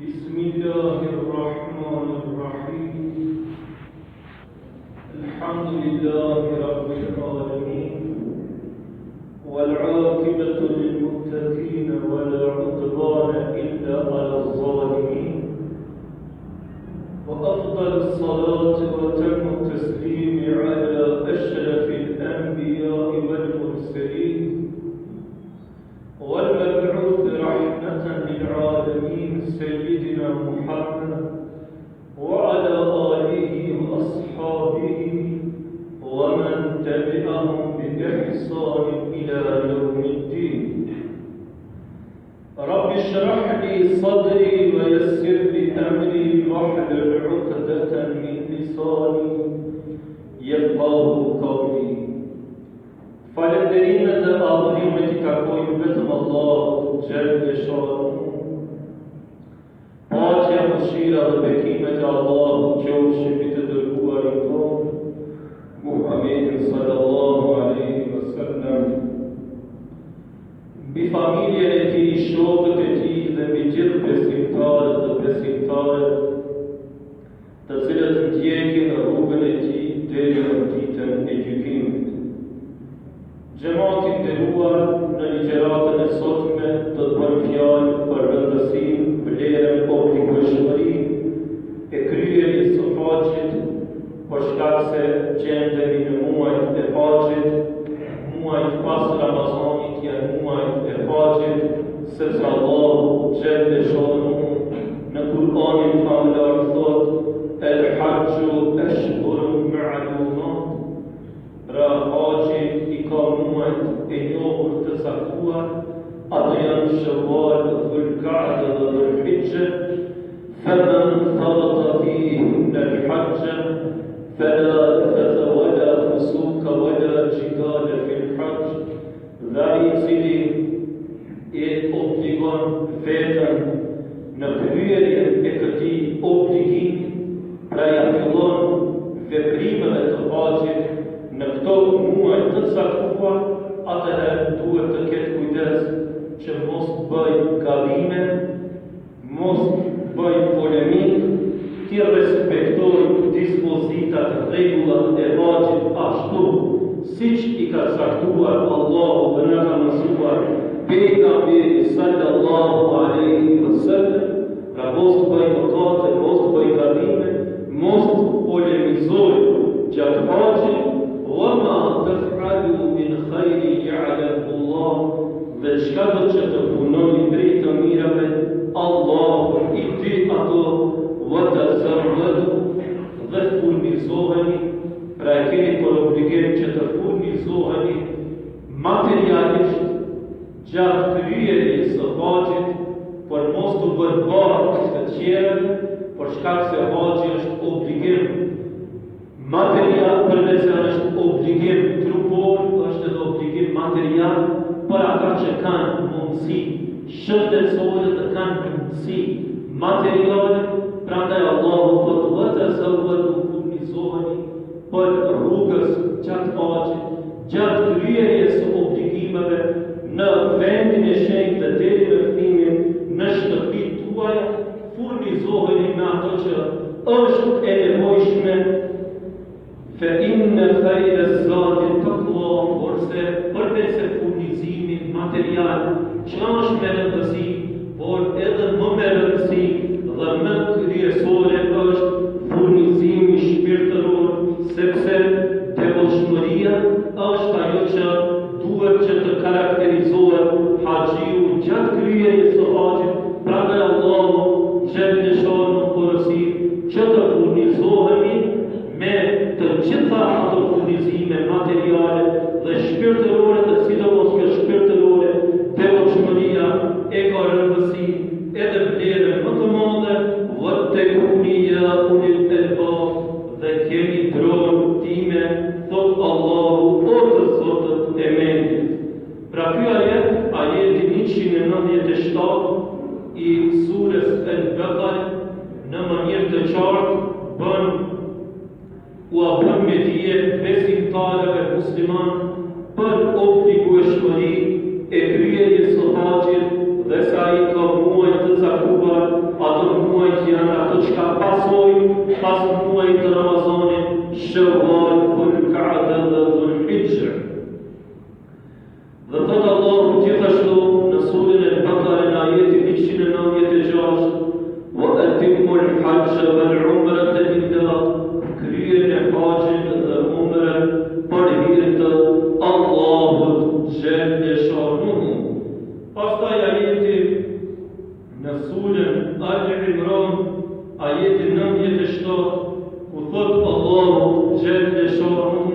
بسم الله الرحمن الرحيم الحمد لله رب العالمين والعاقبة للمتقين ولا عدوان إلا على الظالمين وأفضل الصلاة وتم التسليم على أشرف الأنبياء والمرسلين والمبعوث رحمة للعالمين سيدنا محمد وعلى آله وأصحابه ومن تبعهم بإحسان إلى يوم الدين رب اشرح لي صدري ويسر لي أمري واحلل عقدة من لساني يفقهوا قولي Falënderimet dhe adhurimet I takojnë vetëm Allahu xhelle shanuhu. Paqja, mëshira dhe bekimet e Allahut qofshin mbi të dërguarin tonë, Muhammedin sallallahu alaihi wasallam, mbi familjen e tij, shokët e tij dhe mbi gjithë besimtarët dhe besimtarët, të cilët ndjekin rrugën e tij deri në ditën e gjykimit. Gjematin nderuar, në ligjëratën e sotme do të bëjmë fjalë për rëndësinë, vlerën, obligueshmërinë e kryerjes së haxhit, për shkak se gjendemi në muajt e haxhit. Muajt pas Ramazanit janë muajt e haxhit, sepse Allahu xhelle shanuhu në Kur'anin famëlar thotë: El-hajju ashhurun ma'lumat. Pra haxhi I ka muajt e njohur të caktuar, ato janë Shawwal, Dhul-Qa'da dhe Dhul-Hijja. فمن فرض فيهن الحج فلا رفث ولا فسوق ولا جدال في الحج. Dhe I cili e obligon vetën në kryerjen e këtij obligimi, pra ja fillon veprimeve të haxhit në këto muaj të caktuar, atëherë duhet të ketë kujdes që mos bëj gabime, mos bëj polemik, ti respektoj dispozitat, rregullat e haxhit ashtu siç I ka caktuar Allahu dhe na ka mësuar pejgamberi sallallahu alaihi wasallam. Pra mos bëj mëkate, mos bëj gabime, mos polemizoj gjatë haxhit. وَمَا تَفْعَلُوا مِنْ خَيْرٍ يَعْلَمْهُ اللَّهُ. Dhe çka do që të punoni prej të mirave, Allahu I di ato. وَتَزَوَّدُوا. Dhe furnizoheni, pra e keni për obligim që të furnizoheni materialisht gjatë kryerjes së haxhit, por mos të bërë barë të tjerëve, për shkak se haxhi është obligim material, përveç se është obligim trupor, është edhe obligim material për ata që kanë mundësi shëndetësore dhe kanë mundësi materiale. Prandaj Allahu thotë: "Watazawwadu", furnizoheni për rrugës gjatë haxhit, gjatë kryerjes së obligimeve në vendin e shenjtë dhe deri në fëmimin në shtëpitë tuaja, furnizoheni me ato që është e nevojshme. فَإِنَّ خَيْرَ الزَّادِ التَّقْوَى. Kurse përveç se furnizimi material që është me rëndësi, por edhe më me rëndësi dhe më kryesore është furnizimi shpirtëror, sepse devotshmëria është ajo që duhet që të karakterizohet haxhiu gjatë kryerjes së haxhit. Prandaj Allahu xhelle shanuhu porosi që të furnizohemi me të gjitha ato furnizime materiale dhe shpirtërore, të sidomos kjo shpirtërore, devotshmëria e ka rëndësi edhe vlerën më të madhe. وَاتَّقُونِ يَا أُولِي الْأَلْبَابِ. Dhe keni dronë time, thot Allahu, o të zotët e mendjes. Pra ky ajeti 197 I surës El-Baqara në mënyrë të qartë bën me dije besimtarëve musliman për obligueshmëri e kryerjes së haxhit dhe sa I ka muaj të caktuar ato muaj që janë ato që ka pasojnë pas muaj të Ramazanit, Shawwal, Dhul-Qa'da dhe Dhul-Hijja. Dhe thot Allahu gjithashtu në surën Al-Baqara në ajetin 196: "Wa atimmu al-hajja wal-umrata lillah", kryeni haxhin dhe umrën për hir të Allahut xhelle shanuhu. Pastaj ajeti në surën Al-Imran, ajeti 97, ku thot Allahu xhelle shanuhu: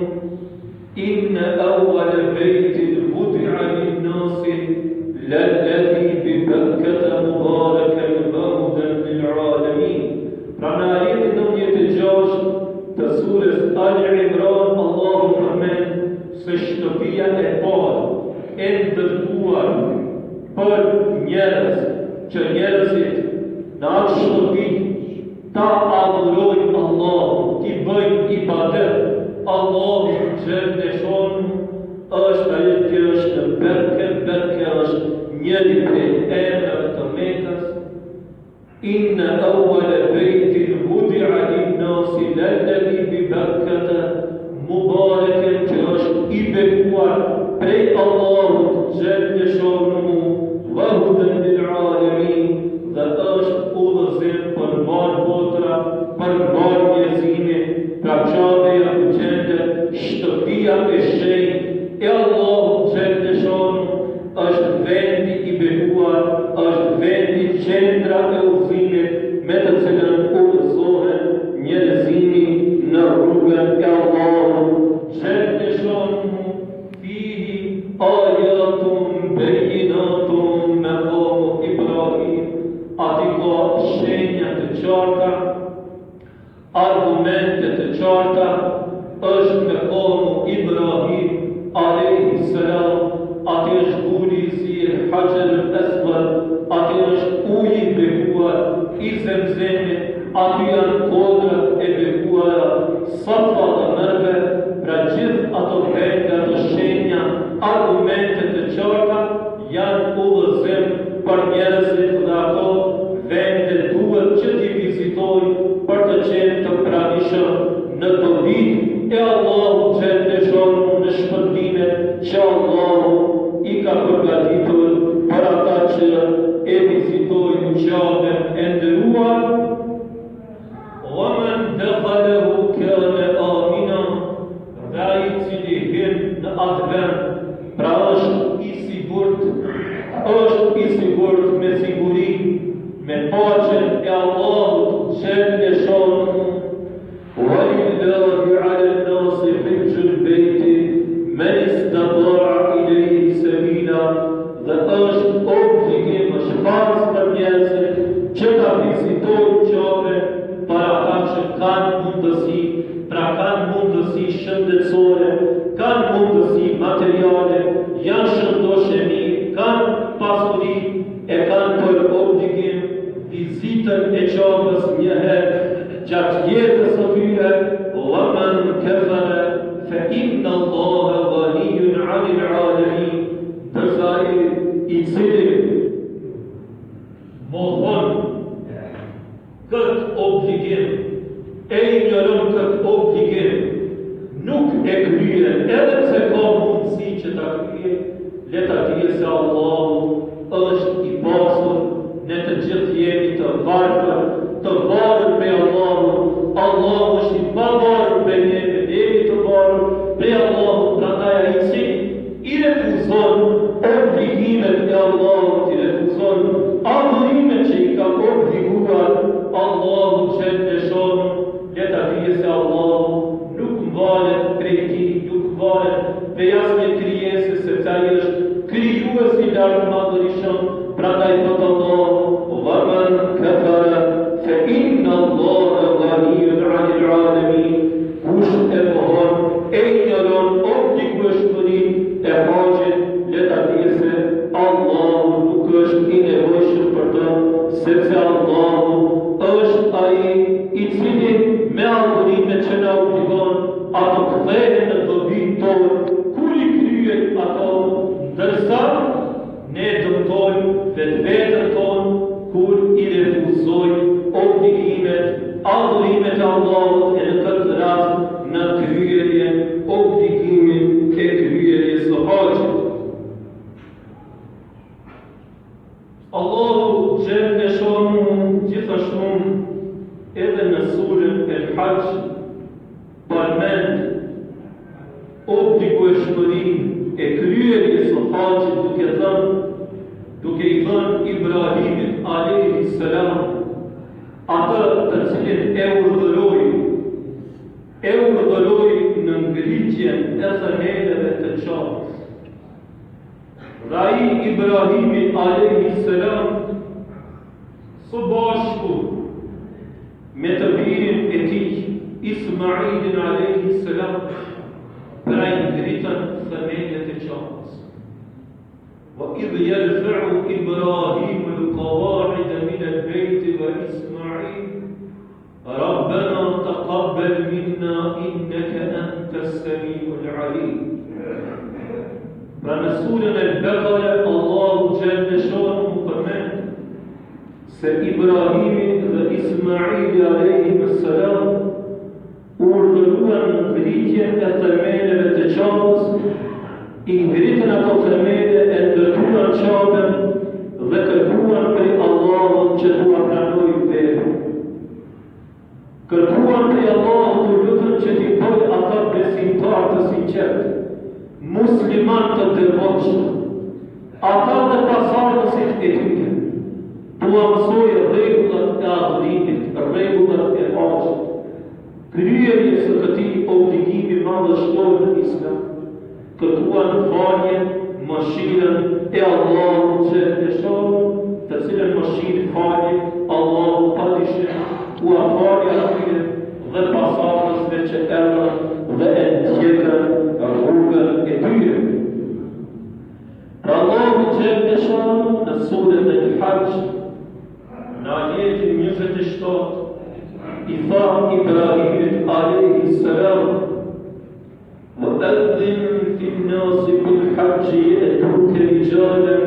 "Inna awwala baytin wudi'a lin-nasi lalladhi bi Bakkata mubarakan wa hudan lil-alamin." Pra në ajetin 96 të surës Al-Imran, Allahu përmend se shtëpia e parë e ndërtuar për njerëz, që njerëzit në atë shtëpi ta adhurojnë Allahun, t'i bëjnë ibadet Allahun xhelle shanuhu, është ajo që është Berke është njëri prej emrave të Mekës. Inna awwala baytin wudi'a lin-nasi lalladhi bi Bakkata mubarakan, që është i bekuar prej Allahut xhelle shanuhu, wa hudan lil-alamin, dhe është udhëzim për mbarë botra, për mbarë njerëzime. Pra Kabeja ku gjendet shtëpia e shenjtë e Allahut xhelle shanuhu, është vendi i bekuar, është vendi qendra e udhëzimit me të cilën udhëzohen njerëzimi në rrugën e Allahut xhelle shanuhu. Fihi ayatun bayyinatun maqamu Ibrahim, aty ka shenja të qarta, argumente të qarta, është maqamu Ibrahim alayhi salam. Aty është guri si Hajar al-Aswad, aty është uji i bekuar i Zemzemit, aty janë kodrat e bekuara Safa dhe Marve. Pra gjithë ato vende, ato shenja, argumente të qarta janë udhëzim për njerëzit, dhe ato vende duhet që t'i vizitojnë për të qenë të pranishëm në dobit e Allahut xhelle shanuhu, në shpëtimet që Allahu i ka përgatitur për ata që e vizitojnë Kaben e nderuar. Wa man dakhalahu kana amina, dhe ai i cili hyn në atë vend, pra është i sigurt, me siguri, me paqen e Allahut xhelle shanuhu. Walillahi 'ala an-nasi hijjul bayti man istata'a ilayhi sabila, dhe është obligim, është farz për njerëzit që ta vizitojnë Kaben për ata që kanë mundësi, pra kanë mundësi shëndetësore, kanë mundësi materiale, janë shëndoshë mirë, kanë pasuri, e kanë për obligim vizitën e Kabes një herë gjatë jetës së tyre. Wa man kafara fa inna Allaha ghaniyyun 'anil 'alamin, dërsa i cili mohon këtë obligim, e ignoron këtë obligim, nuk e kryen, edhe pse ka mundësi që ta krye, le ta dije se Allahu është i pasur, ne të gjithë jemi të varfër, të varur me Allahun. Allahu është i pavarur prej neve, ne jemi të varur prej Allahut. Prandaj ai i cili i refuzon obligimet e Allahut, i refuzon adhurimet që i ka obliguar Allahu xhelle shanuhu, le ta dije se Allahu nuk mbalet prej tij, nuk mbalet prej asnjë krijese, sepse ai është krijuesi i lartëmadhërisëm. Prandaj thot Allahu: "Wa man kafara fa inna Allaha ghaniyyun 'anil 'alamin." Kush e mohon, e ignoron obligueshmërinë e haxhit, le ta dije se Allahu nuk është i nevojshëm për të, sepse Allahu është ai i cili me adhurimet që na obligon, ato kthehen në dobit tonë, kur i kryen ato, ndërsa ne dëmtojmë vetveten tonë kur i refuzojmë obligimet, adhurimet e Allahut, e në këtë rast në kryerjen, obligimin e kryerjes së haxhit. Allahu xhelle shanu gjithashtu edhe në surën El-Hajj përmend obligueshmërinë e kryerjes së haxhit duke i thënë Ibrahimit alayhi salam atë të cilin e urdhëroi në ngritjen e themeleve të Qabës. Dhe ai Ibrahimi alayhi salam së bashku me të birin e tij Ismailin alayhi salam pra i ngritën themelet e Qabës. وإذ يرفع إبراهيم القواعد من البيت وإسماعيل ربنا تقبل منا إنك أنت السميع العليم. فنسولنا البقرة الله جل شانه فرمان إبراهيم وإسماعيل عليهم السلام urdhëruan ngritjen e themeleve të Qabës, i ngritën ato themele e ndërtuan Qabën dhe kërkuan prej Allahut që t'ua pranojë vepën. Kërkuan prej Allahut të lutën që t'i bëjë ata besimtar të sinqert, musliman të devotshëm, ata dhe pasardhësit e tyre, t'ua mësojë rregullat e adhurimit, rregullat e haxhit, kryerjes së këtij obligimi madhështor në Islam. Kërkuan falje, mëshirën e Allahut xhelle shanu, të cilën mëshirë falje Allahu padyshim ua falje atyre dhe pasardhësve që erdhën dhe e ndjekën rrugën e tyre. Pra Allahu xhelle shanu në surën El-Hajj në ajetin 27 i tha Ibrahimit alayhi salam وأذن في الناس بالحج يأتوك رجالا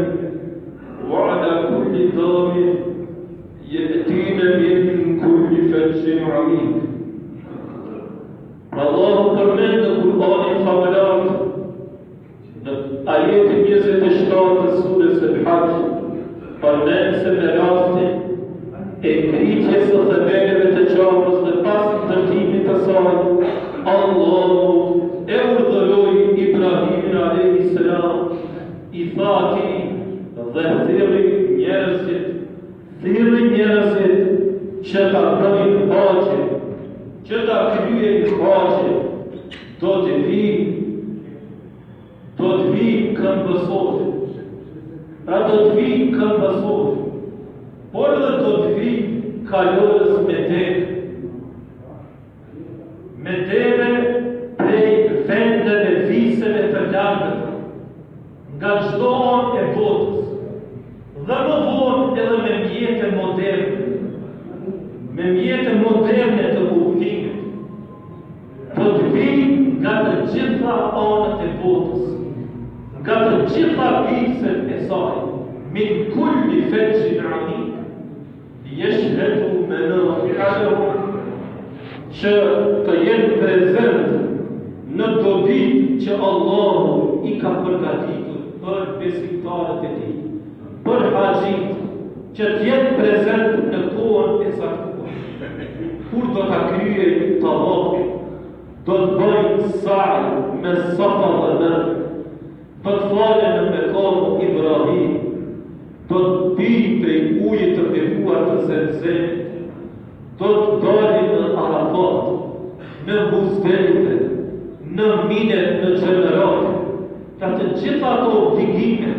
وعلى كل ضامر يأتين من كل فج عميق. الله فرمان القرآن الخبرات آيات 27 سورة الحج فرمان سمرات ngritjes së themeleve të Qabës dhe pas ndërtimit të saj, Allahu e urdhëroi Ibrahimin alayhi salam, i tha atij dhe thirrni njerëzit që ta bëjnë haxhin, që ta kryejnë haxhin, do të vi këmbësor, pra do të vi këmbësor, por edhe do të vi kalorës me deve prej vendeve viseve të largëta, nga çdo anë e botës, dhe më vonë edhe me mjete moderne të udhëtimit, do të vi nga të gjitha anët e botës, nga të gjitha viset e saj, min kulli fetxin amik, yashhadu manafi'ahum, që të jenë prezent në dobit që Allahu i ka përgatitur për besimtarët e tij, për haxhit, që të jenë prezent në kohën e saktuar. Kur do ta kryejnë tawafin, do të bëjnë sa'i me Safa dhe Marwa, do të falen në mekamin Ibrahim, do të pinë prej ujit të bekuar të Zemzemit, do të dalin në Arafat, në Muzdelife, në Minet, në Xhemerat, ka të gjitha ato obligime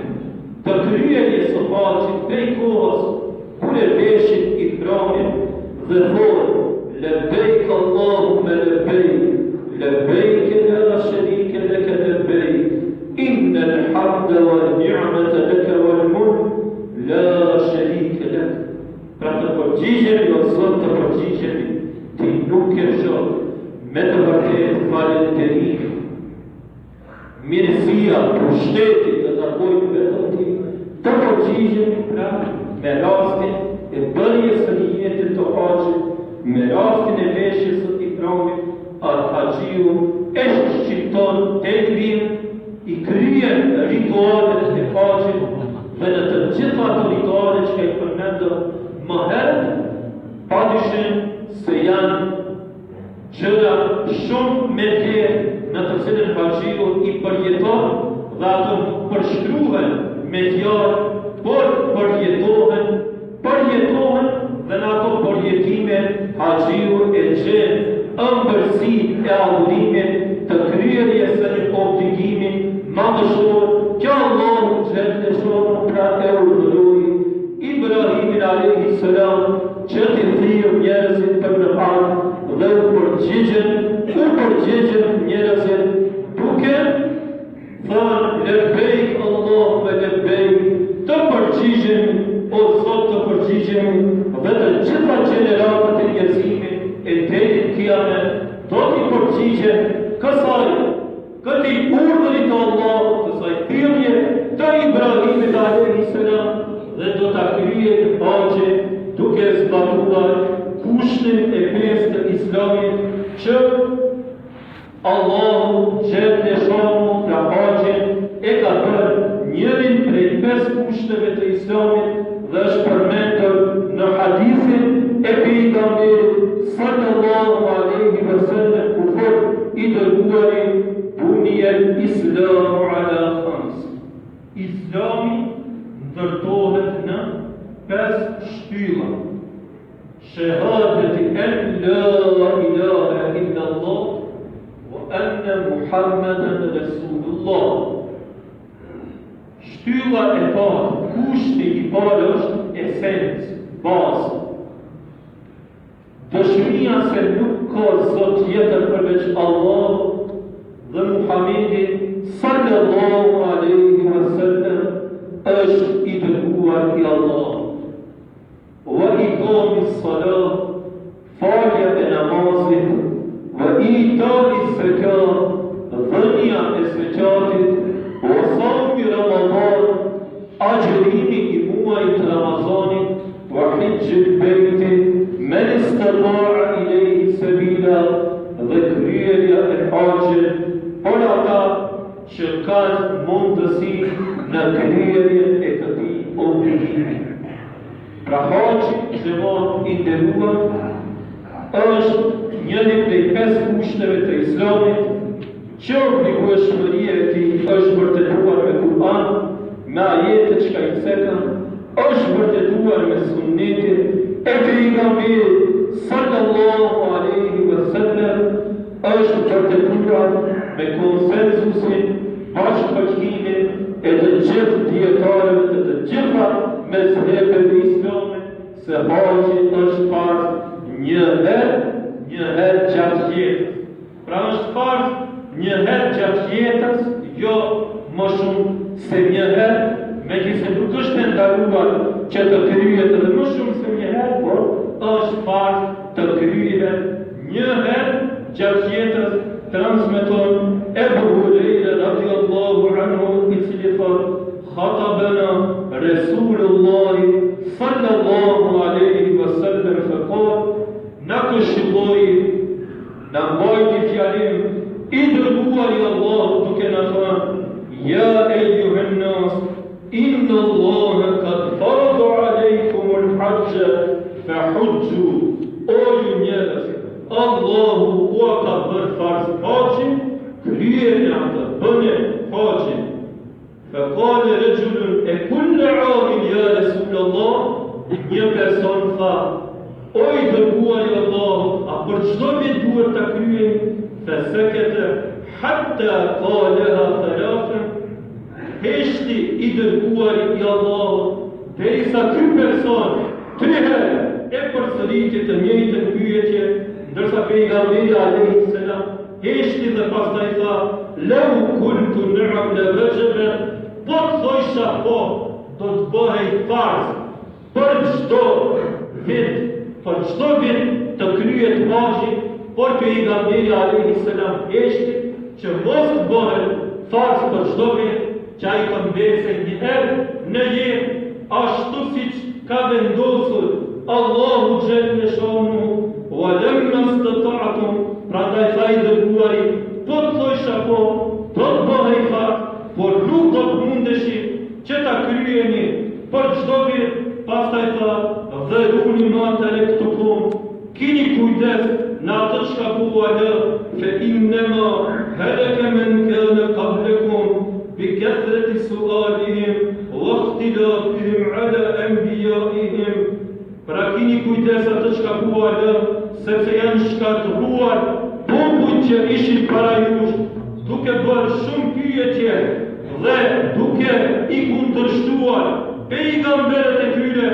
të kryerjes së haxhit prej kohës kur e veshin ihramin dhe thonë labbaik Allahumma labbaik, labbaik la sharika laka labbaik, innal hamda wal ni'mata laka wal mulk la sharika lak. Pra të përgjigjemi o Zot, të përgjigjemi, ti nuk ke zot, me të vërtetë falënderimi, mirësia, pushteti të takojnë vetëm ti, të përgjigjemi pra me rastin e bërjes së një jete të haxhit ndeshjes së ihramit, haxhiu e shqipton tekbir, i kryen ritualet e haxhit dhe në të gjitha ato rituale që i përmendëm më herët, padyshim se janë gjëra shumë me vlerë në të cilën haxhiu i përjeton dhe ato nuk përshkruhen me fjalë, por përjetohen dhe në ato përjetime haxhiu e gjen ëmbëlsinë e adhurimit të kryerjes së një obligimi madhështor që Allahu xhelle shanu pra e urdhëroi Ibrahimin alayhi salam që të thirrë njerëzit për në pak dhe u përgjigjen njerëzit duke thënë lebejk Allahumme lebejk, të përgjigjemi o Zot, të përgjigjemi dhe të gjitha gjeneratat e njerëzimit e detit kiamet do t'i përgjigjen këtij urdhëri të Allahut, kësaj thirrje të Ibrahimit alayhi salam dhe do ta kryejë haxhin duke zbatuar kushtin e 5 të Islamit që Allahu xhelle shanu pra haxhin e ka bërë njërin prej 5 kushteve të Islamit dhe është përmendur në hadithin e pejgamberit sallallahu alaihi wasallam ku thot i dërguari buniyal islamu ala khams. Islami ndërtohet në 5 shtylla. Shahadati an la ilaha illa Allah wa anna Muhammadan Rasulullah. Shtylla e parë, kushti i parë është esencë, bazë. Dëshmia se nuk ka Zot tjetër përveç Allah dhe Muhamedi sallallahu alaihi wasallam është i dërguar i Allah. Wa iqami s-salat, falja e namazit, wa ita'i s-zakat, dhënia e zakatit, wa sawmi Ramadan, agjërimi i muajit Ramazanit, wa hijjul bejtit, men istata'a ilayhi sabila, dhe kryerja e haxhit por ata që kanë mundësi në kryerjen e këtij obligimi. Pra haxhi, xhamat i nderuar, është njëri prej 5 kushteve të Islamit që obligueshmëria e tij është vërtetuar me Kur'an, me ajete që i cekën, është vërtetuar me sunnetin e pejgamberit sallallahu alaihi wasallam, është vërtetuar me konsensusin, bashkëbërkimin e të gjithë dietarëve të gjitha mezhebeve islame se haxhi është farz një herë gjatë jetës. Pra është farz një herë gjatë jetës, jo më shumë se një herë, megjithëse nuk është ndaluar që të kryhet edhe më shumë se një herë, por është farz të kryhet një herë gjatë jetës. Transmeton Ebu Hurejre radiallahu anhu i cili thot khatabana Rasulullah sallallahu alaihi wasallam faqal na këshilloi na mbajti fjalim i dërguar i Allahut duke na thënë ya eyyuhan nas inna Allaha qad farada alaykum al-hajj fahujju, o ju njerëz, Allahu u ka bërë farz haxhin, kryeni atë, bëni haxhin. Faqala rajulun e kullu amin ya Rasulullah, një person tha, o i dërguari i Allahut, a për çdo vit duhet ta kryeni? Fasakata hatta qalaha thalathan, heshti i dërguari i Allahut derisa ky person 3 herë e përsëriti të njëjtën pyetje, ndërsa pejgamberi alayhi salam heshti dhe pastaj tha lau kuntu na'am la wajaba, po të thosha po do të bëhej farz për çdo vit të kryhet haxhi, por pejgamberi alayhi salam heshti që mos të bëhet farz për çdo vit, që ai të mbese një herë në jetë, ashtu siç ka vendosur Allahu xhelle shanu ولما استطعتم prandaj tha i dërguari, po të thojsha po, do të bëhej fat, por nuk do të mundeshi që ta kryeni për çdo vit. Pastaj tha, dheruni ma taraktukum, kini kujdes në atë çka bua lë, fe innema halaka man kana qablakum bi kathrati su'alihim wa ikhtilafihim ala anbiya'ihim. Pra kini kujdes atë çka bua lë, sepse janë shkatruar popujt që ishin para jush, duke bërë shumë pyetje dhe duke i kundërshtuar pejgamberët e tyre.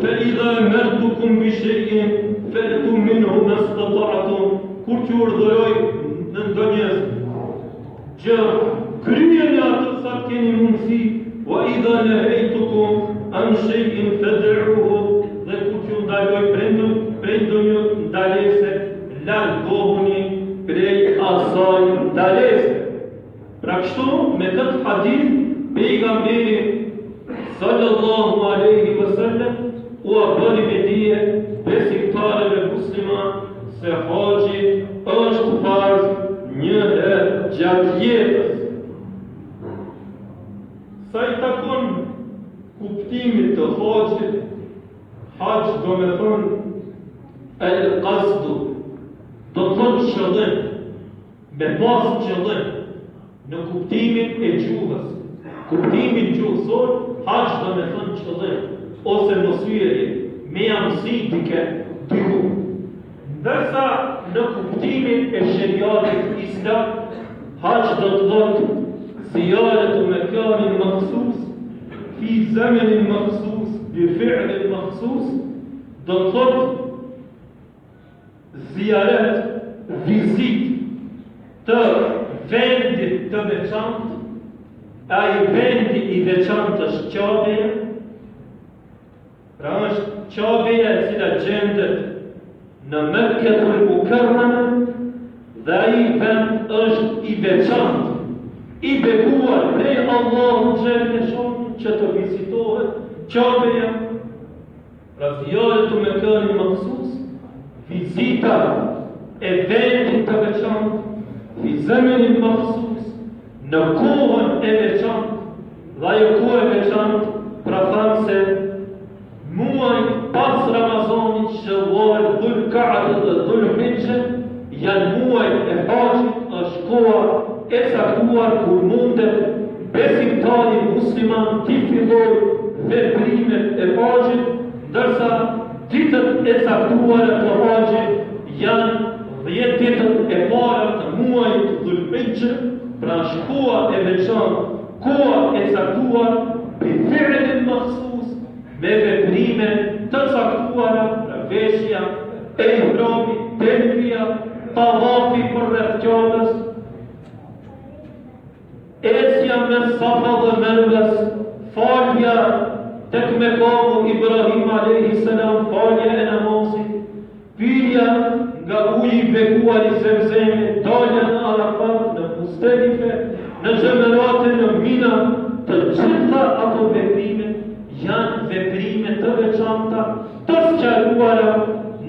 فإذا أمرتكم بشيء فأتوا منه ما استطعتم. Kur t'ju urdhëroj në ndonjë gjë, kryeni atë sa keni mundësi. وإذا نهيتكم عن شيء فادعوه. Dhe kur t'ju ndaloj prej ndonjë ndalese, largohuni prej asaj ndalese. Pra kështu, me këtë hadith, pejgamberi sallallahu alaihi wasallam u bëri me dije besimtarëve musliman se haxhi është farz një herë gjatë jetës. Sa i takon kuptimit të haxhit, haxh do me thonë el-qasdu, do të thonë qëllim, me pas qëllim në kuptimin e gjuhës. Kuptimin gjuhësor, haxh do me thonë qëllim, ose mësyrje, me jamësi dike diku. Ndërsa në kuptimin e sheriatit islam, haxh do të thotë ziyaretu mekanin makhsus, fi zamenin makhsus, bi fi'lin makhsus, do të thotë ziyaret, vizit të vendit të veçantë. Ai vendi i veçantë është Kabeja. Pra është Kabeja e cila gjendet në Mekketul Mukarrama, dhe ai vend është i veçantë, i bekuar prej Allahut xhaleshon që të vizitohet Kabeja. Pra ziyaretu mekanin makhsus, vizita e vendit të veçantë, fi zamenin makhsus, në kohën e veçantë. Dhe ajo kohë e veçantë, pra thamë se muaj pas Ramazanit, Shawwal, Dhul-Qa'dah dhe Dhul-Hijja janë muaj e haxhit, është koha e caktuar kur mundet besimtari musliman t'i fillojë veprimet e haxhit, ndërsa ditët e caktuara të haxhit janë 10 ditët e para të muajit Dhul-Hijja. Pra shkoa e veçantë, koha e caktuar bi fi'lin makhsus, me veprime të caktuara, pra veshja, ihrami, telbia, tavafi përreth Ka'bës, ecja me Safa dhe Merves, falja tek mekamu Ibrahim alayhi salam, falja e namazit, pirja nga uji i bekuar i Zemzemit, dalja në Arafat, në Muzdelife, në Xhemerate, në Mina. Të gjitha ato veprime janë veprime të veçanta, të sqaruara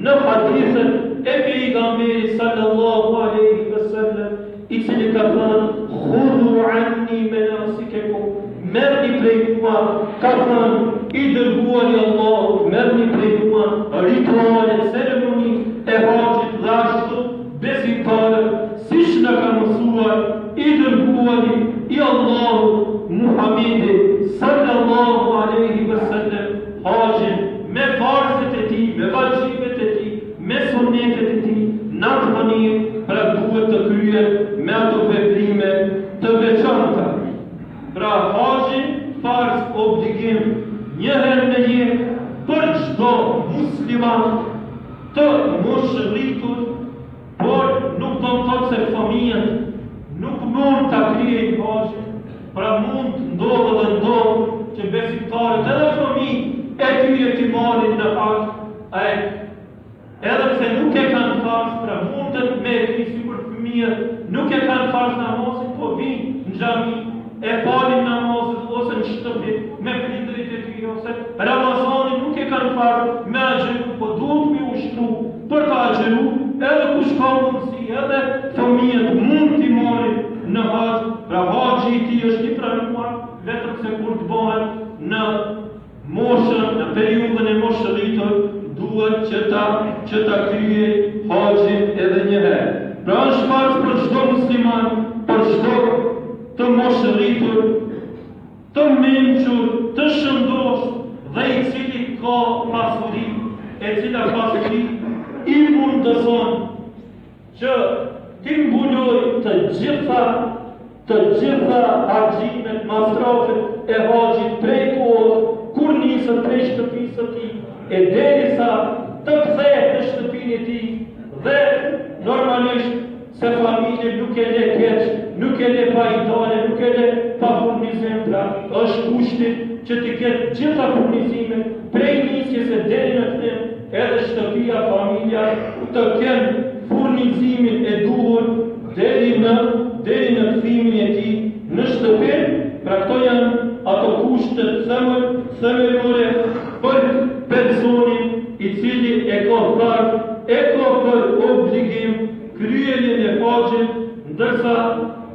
në hadithin e pejgamberit sallallahu alaihi wasallam, i cili ka thënë khudhu anni manasikakum, merrni prej mua, ka thënë i dërguari Allahut, merrni prej mua ritualet, ceremoni e haxhit dhe ashtu besimtarët, siç na ka mësuar i dërguari i Allahut Muhamedi sallallahu alaihi wasallam, haxhin me farzet e tij, me vajibet e tij, me sunnetet e tij, në atë mënyrë pra duhet të kryen me ato veprime të veçanta. Pra haxhi farz obligim një herë në jetë për çdo musliman të moshëritur, por nuk do të thotë se fëmijët nuk mund ta kryejnë haxhin. Pra mund ndodhë dhe ndodhë që besimtarët edhe fëmijë e tyre t'i marrin në haxh, edhe pse nuk e kanë farz, pra mundet me krisi për fëmijët, nuk e kanë farz namazin, po vinë në xhami, e falin namazin ose në shtëpi me prindërit e tyre, ose Ramazanin nuk e kanë farz me agjëru, po duhet me ushtru për ta agjëru kush ka mundësi edhe fëmijët mund t'i marrin në haxh, pra haxhi i tij është i pranuar vetëm se kur të bëhet në moshën, në periudhën e moshëritur, duhet që ta kryej haxhin edhe një herë. Pra është farz për çdo musliman, për çdo të moshëritur, të mençur, të shëndosh dhe i cili ka pasuri, e cila pasuri i mundëson që ti mbuloj të gjitha harxhimet, masrafet e haxhit prej kohës kur nisën prej shtëpisë së tij e derisa të kthehet në shtëpinë e tij dhe normalisht se familje nuk e le keq, nuk e le pa ideale, nuk e le pa furnizim, pra është kushti që të ketë gjitha furnizimet prej nisjes e deri në kthim, edhe shtëpia, familja të kenë furnizimin e duhur deri në kthimin e tij në shtëpi. Pra këto janë ato kushtet themelore për personin i cili e ka për obligim kryerjen e haxhit, ndërsa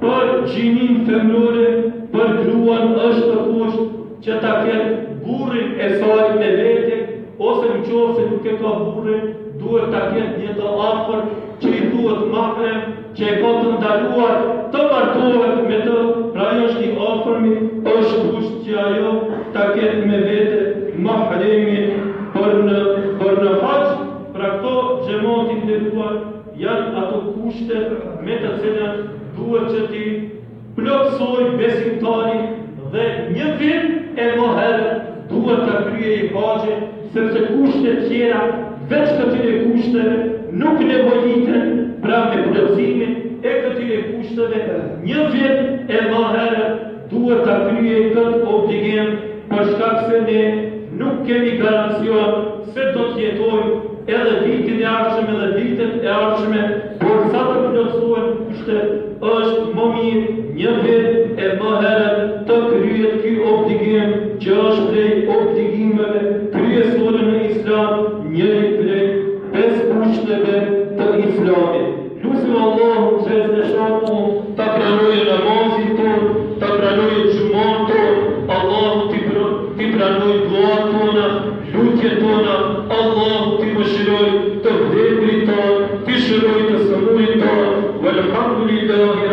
për gjinin femnore, për gruan është të kusht që ta ketë burrin e saj me vete, ose në qoftë se nuk e ka burrin, duhet ta ketë një të afër që i duhet mahrem, që e ka të ndaluar të martohet me të, pra ajo është i afërmi, është kusht që ajo ta ketë me vete mahremin për në haxh. Pra këto xhamatin nderuar janë ato kushte me të cilat duhet që ti plotësoj besimtari dhe një vit e më herë duhet ta kryej haxhin, sepse kushtet tjera veç këtyre kushteve nuk nevojiten pra me plotësimin e këtyre kushteve një vit e më herë duhet ta kryej këtë obligim, për shkak se ne nuk kemi garancion se do të jetojmë edhe vitin e ardhshëm edhe vitet e ardhshme, por sa të plotësohen kushtet është më mirë një vit e më herë të kryet ky obligim që është prej obligimeve kryesore në Islam, njëri prej 5 kushteve të Islamit. Lutim Allahun xhaleshahu ta pranojë namazin ton, ta pranojë xhuman ton, Allahu ti pranojë duat tona, lutjet tona, Allahu ti mëshiroj të vdekrit ton, ti shëroj të sëmurit ton, walhamdulillahi